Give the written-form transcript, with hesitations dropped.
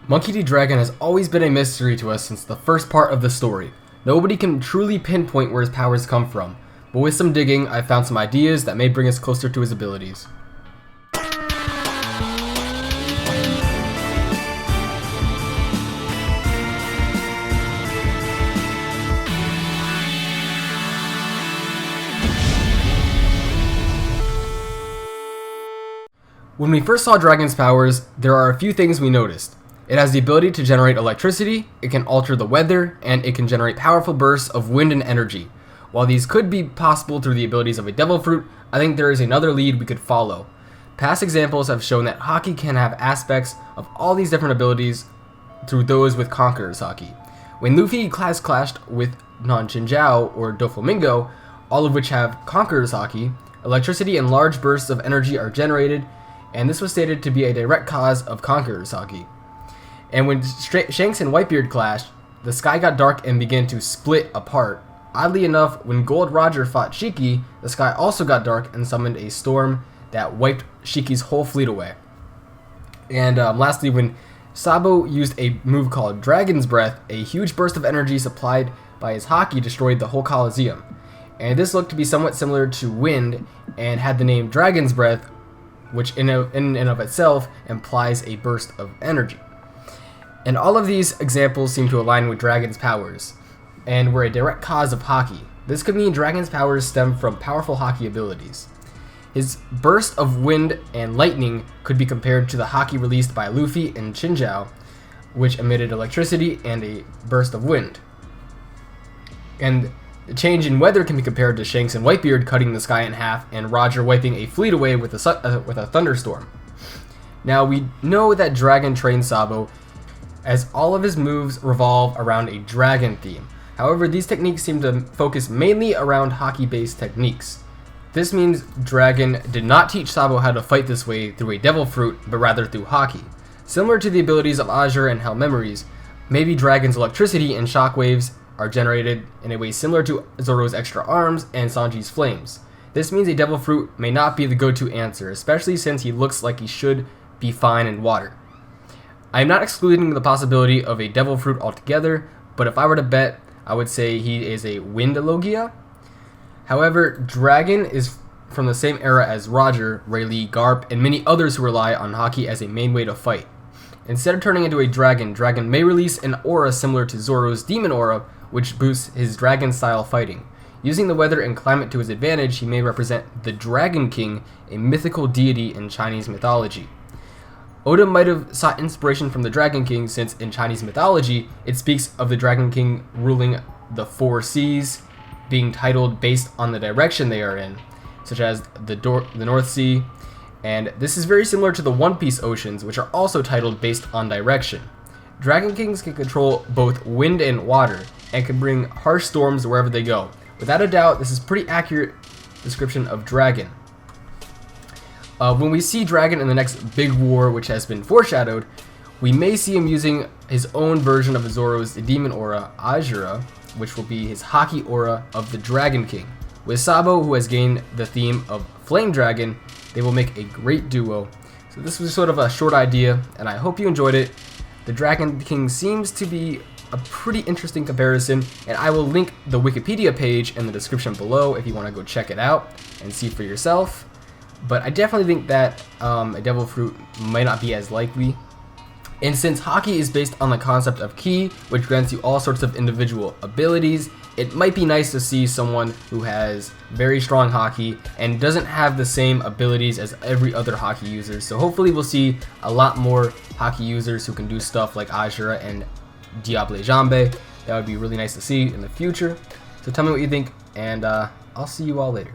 Monkey D. Dragon has always been a mystery to us since the first part of the story. Nobody can truly pinpoint where his powers come from, but with some digging, I found some ideas that may bring us closer to his abilities. When we first saw Dragon's powers, there are a few things we noticed. It has the ability to generate electricity, it can alter the weather, and it can generate powerful bursts of wind and energy. While these could be possible through the abilities of a devil fruit, I think there is another lead we could follow. Past examples have shown that Haki can have aspects of all these different abilities through those with Conqueror's Haki. When Luffy clashed with Non-Chinjiao or Doflamingo, all of which have Conqueror's Haki, electricity and large bursts of energy are generated, and this was stated to be a direct cause of Conqueror's Haki. And when Shanks and Whitebeard clashed, the sky got dark and began to split apart. Oddly enough, when Gold Roger fought Shiki, the sky also got dark and summoned a storm that wiped Shiki's whole fleet away. And lastly, when Sabo used a move called Dragon's Breath, a huge burst of energy supplied by his Haki destroyed the whole Colosseum. And this looked to be somewhat similar to wind and had the name Dragon's Breath, which in and of itself implies a burst of energy. And all of these examples seem to align with Dragon's powers, and were a direct cause of Haki. This could mean Dragon's powers stem from powerful Haki abilities. His burst of wind and lightning could be compared to the Haki released by Luffy and Chinjiao, which emitted electricity and a burst of wind. And the change in weather can be compared to Shanks and Whitebeard cutting the sky in half and Roger wiping a fleet away with a thunderstorm. Now we know that Dragon trained Sabo, as all of his moves revolve around a dragon theme. However, these techniques seem to focus mainly around Haki-based techniques. This means Dragon did not teach Sabo how to fight this way through a devil fruit, but rather through Haki. Similar to the abilities of Azure and Hell Memories, maybe Dragon's electricity and shockwaves are generated in a way similar to Zoro's extra arms and Sanji's flames. This means a devil fruit may not be the go-to answer, especially since he looks like he should be fine in water. I am not excluding the possibility of a devil fruit altogether, but if I were to bet, I would say he is a wind Logia. However, Dragon is from the same era as Roger, Rayleigh, Garp, and many others who rely on Haki as a main way to fight. Instead of turning into a dragon, Dragon may release an aura similar to Zoro's Demon Aura, which boosts his dragon-style fighting. Using the weather and climate to his advantage, he may represent the Dragon King, a mythical deity in Chinese mythology. Oda might have sought inspiration from the Dragon King since in Chinese mythology, it speaks of the Dragon King ruling the four seas, being titled based on the direction they are in, such as the North Sea, and this is very similar to the One Piece oceans, which are also titled based on direction. Dragon Kings can control both wind and water, and can bring harsh storms wherever they go. Without a doubt, this is a pretty accurate description of Dragon. When we see Dragon in the next big war, which has been foreshadowed, we may see him using his own version of Zoro's Demon Aura, Azura, which will be his Haki Aura of the Dragon King. With Sabo, who has gained the theme of Flame Dragon, they will make a great duo. So this was sort of a short idea, and I hope you enjoyed it. The Dragon King seems to be a pretty interesting comparison, and I will link the Wikipedia page in the description below if you want to go check it out and see for yourself. But I definitely think that a devil fruit might not be as likely. And since Haki is based on the concept of ki, which grants you all sorts of individual abilities, it might be nice to see someone who has very strong Haki and doesn't have the same abilities as every other Haki user. So hopefully we'll see a lot more Haki users who can do stuff like Azura and Diable Jambe. That would be really nice to see in the future. So tell me what you think, and I'll see you all later.